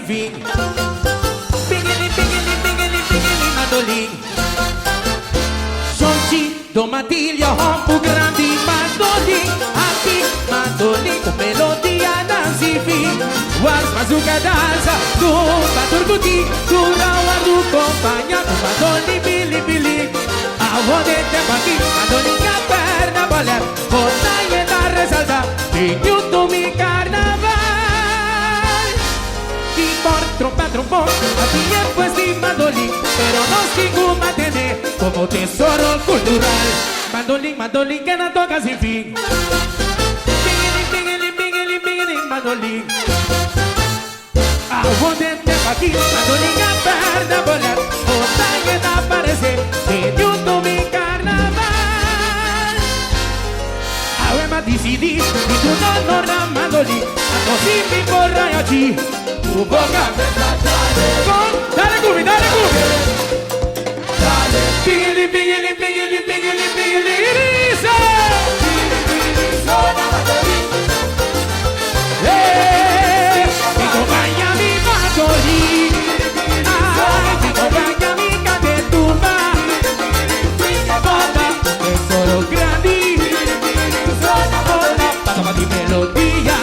fin. Pingili, pingili, pingili, pingili, mandolin. Sonci, domatilha, rompo grande mandolin. Aqui, mandolin, com melodia, dança fim. Wars, mazuca, dança, tumba, turguti, curaua, do companhia, mandolin, bili, bili. Aonde tempo aqui, mandolin, a perna, boler, botaia da resalta, vinho mi carnaval. Y por trompa, trompón, había pues de mandolin, pero no sigo mantener como tesoro cultural. Mandolin, mandolin que no toca sin fin. Pingili, pingili, pingili, pingili, mandolin. Aonde tempo aqui, mandolin a perna bolar, botaia da aparecer, vinho mi carnaval. Avema decidi, y tu no na mandolin, a così mi vorrai oggi. Tu boca, dale cubi, dale cubi. Dale, pingili, pingili, pingili, pingili, pingili, risa. Pingili, pingili, suona mandolin. Mi compagna mi mandolin. Mi compagna mi cadetumba. Bota, tesoro grandi. Bota, patama di melodia.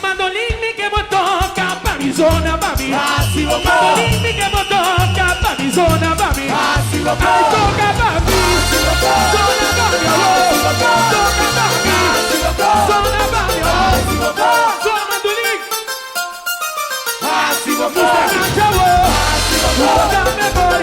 Mandolin mi che tocca pa mi zona pa mi. Mandolin mi che tocca pa mi zona pa mi. Ai tocca pa mi. Zona pa mi. Tocca pa mi. Zona pa mi. Zona mandolin. Dame por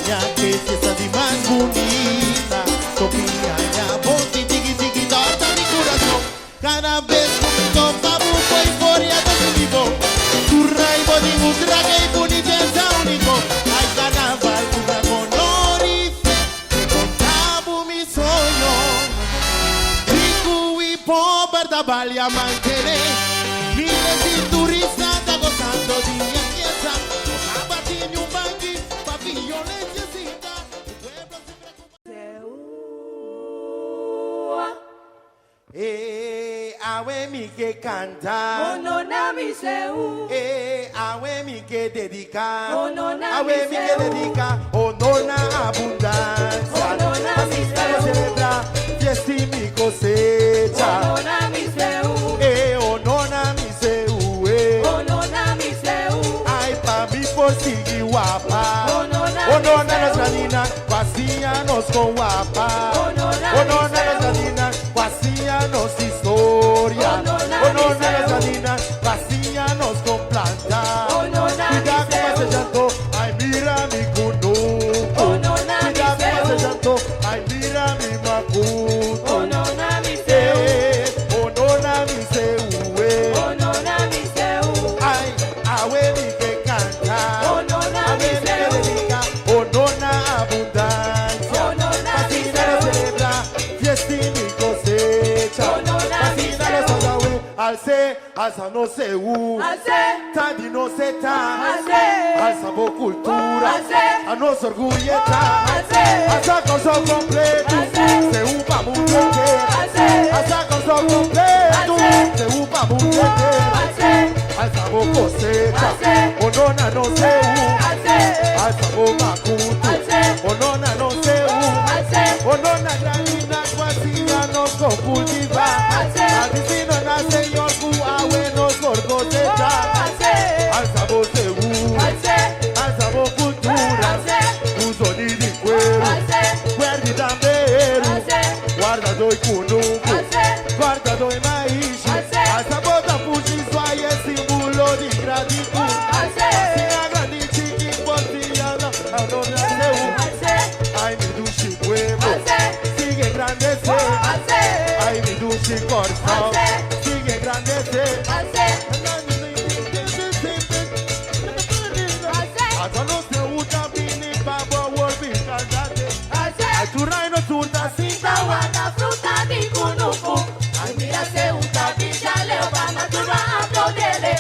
piña, que fiesta de más bonita. Tu piña, bote, tiki, tiki, torta mi corazón. Cada vez conmigo, papu, fue euforia de tu vivo. Tu raibo de un traje y boniteza único. Ay, carnaval, tu honor y fe. Que contabo mi sueño. Rico y pobre, da valia mantener. Miles de turistas está gozando día y fiesta. Abatinho, un banqui, pabellones y cinta. Tu pueblo siempre awe mi que canta. Onona mi seu. Awe mi que dedica. Onona Awe mi mi que seu. dedica. Onona abundancia. Onona mi Así seu. celebra fiesta y mi cosecha. Onona mi seu. Onona mi seu. Onona mi seu. Ay, pa' mi por sigue guapa. Onona Onona mi seu. nuestra nina, vacíanos con guapa. Onona Onona mi seu. nuestra nina, vacíanos historia. Onona mi Onona seu. nuestra nina, vacíanos con planta. Onona mi Cuidado con ese seu. llanto, ay mira mi cunuco. Onona mi Cuidado con ese seu. llanto, ay mira mi macuto. Onona mi seu. Onona mi seu. Onona mi seu. Ay, awe mi que canta. Onona Awe mi mi que seu. dedica. Onona abundancia. Onona mi Fascina lo seu. celebra, fiesta y mi cosecha. Onona mi Fascina lo seu. sagawe, alce, alza no se Alce. Tadi no se ta. Alce. Alza bo cultura. Alce. A nos orgulleta. Alce. Alza con so completo. Alce. Se upa mundo entero. Alce. Alza con so completo. Alce. Se upa mundo entero. Alce. Alza bo cosecha. Alce. Onona no se Alce. Alza bo makutu. Alce. Onona no se Alce. Onona granina guasina nos con cultivar. Alce. Al vecino nace señor awe nos por cosechar. Alce. Alza bo seguro. Alce. Alza bo cultura. Alce. Uso ni di cuero. Alce. Guardi tambero. Alce. Guarda doi cunuco. Alce. Guarda doi maíz. Alce. Alza bo da fuji suai è simbolo di gratitud. Alce. Sina grandi chiqui portiana. Allora seu. Alce. Ay mi dushi pueblo. Alce. Sigue grande se. Alce. Ay mi dushi corso. Alce. Sigue grande se. Alce. Hasta no se usa vini babo wolfi caldate. Alce. Ay tu reino surda sinta Tawana fruta di kunuku. Ay mira se un capilla leo vamos a turba aplaudele.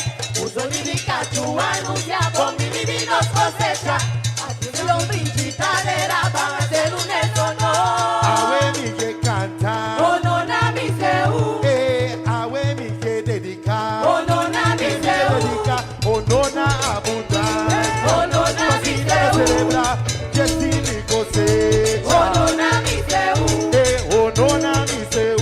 Uso ni di cachu anuncia con mi divinos cosecha. Aquí se lo brincitadera van a hacer un no. Awe mi que canta. Onona mi seu. Awe mi que dedica. Onona mi seu. Dedica. Onona abundancia. Onona mi Fascina seu. celebra. Destini cosecha. Onona mi seu. Onona mi seu.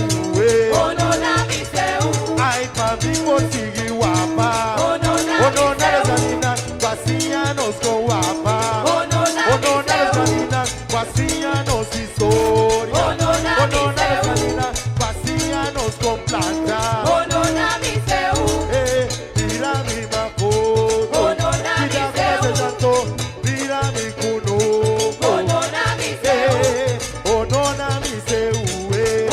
Onona mi seu. Ay, pa' mi por sigue guapa. Onona Onona mi las seu. galinas, vacíanos con guapa. Onona mi Onona las seu. galinas, vacíanos historia. Onona mi Onona las seu. galinas, vacíanos con planta. Onona mi seu. Mira mi macoto. Onona mi Mira cómo seu. se llanto, mira mi cunuco. Onona mi seu. Onona mi seu.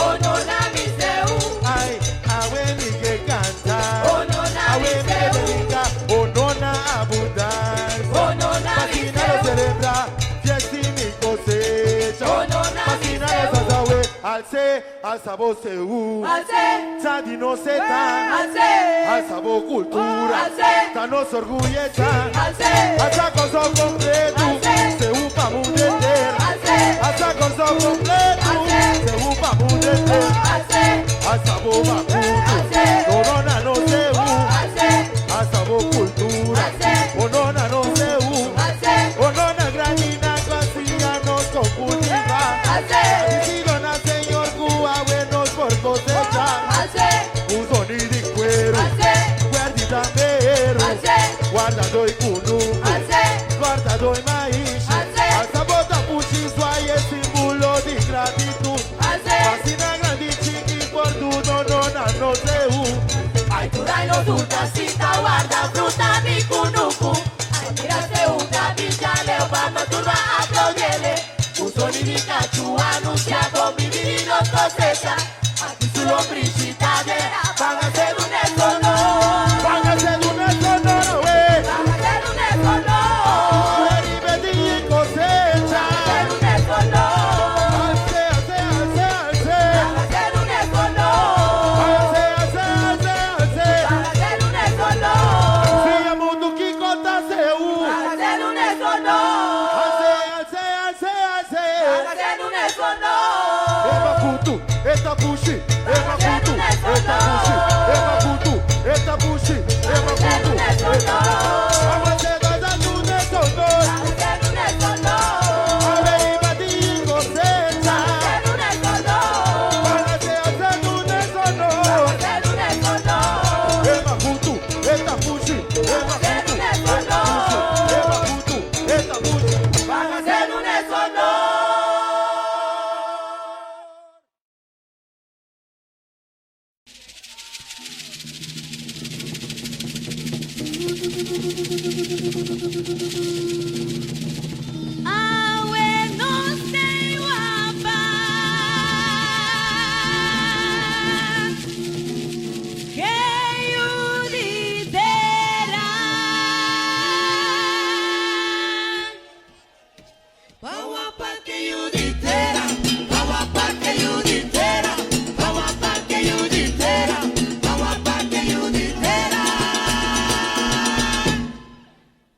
Onona mi seu. Ay, awe mi que canta. Onona mi Awe mi que seu. dedica. Onona abundancia. Onona mi Fascina lo seu. celebra, fiesta y mi cosecha. Onona mi Fascina seu. lo sazawe, alce, alza bo seu. Alce. Sadi no se ta, Alce. alza bo cultura. Alce. Ta nos orgulleza, Alce. alza con so completo. Alce. Se upa mundo entero. Alce. Alza con so completo. Alce. Se upa mundo entero. Alce. Alza bo macuto. Alce. Onona no seu. Alce. Alza bo cultura. Alce. Onona no seu. Alce. Onona granina vacíanos con cultivar. Alce. Sigo na señor Cuba buenos por cosecha. Alce. Uso ni di cuero. Alce. Guardi tambero. Alce. Guarda doi cunuco. Alce. Guarda doi maíz. Alce. Alza bota puchi suai è simbolo di gratitud. Alce. Fascina grandi chiqui por tu no seu. Ay, tu reino surta cinta guarda fruta di kunuku. Ay, mira se un capilla leo vamos a turba aplaudele. tú anuncias con mi vino cosecha. Aquí su lombricita van a hacer un esonor. Van a hacer un esonor, Van a hacer un esonor. y pedir cosecha. Van a hacer un esonor. Alce, alce, alce, alce. Van a hacer un esonor. Alce, alce, alce, alce. Van a hacer un esonor. Siya mundo kikota seu. Van a hacer un esonor. Alce, alce, alce, alce. Van a hacer un esonor. Eba kutu, eta pushi. Eba kutu, eta pushi. Eba kutu, eta pushi. Eba kutu, eta pushi. Vamos a hacer un esonor. Van a hacer un esonor. Ale y pedir cosecha. Van a hacer un esonor. Van a hacer un esonor. Hacer un esonor. Eba kutu, eta pushi. Eba kutu, eta pushi. Eba kutu, eta pushi. Van a hacer un esonor.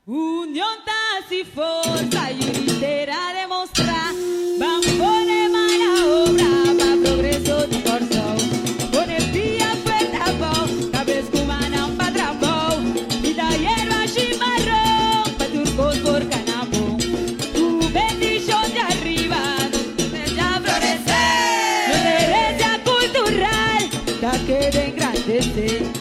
Unión y forza y unitera demostrar, van poner mala obra, va progreso de corso, con el pie fuerte bow, cabez cubana un patrambou, vida hierba chimarrón, pa turcos por canabo, tu bendición de arriba, nos ya florecer, nos herencia cultural, da que de engrandecer.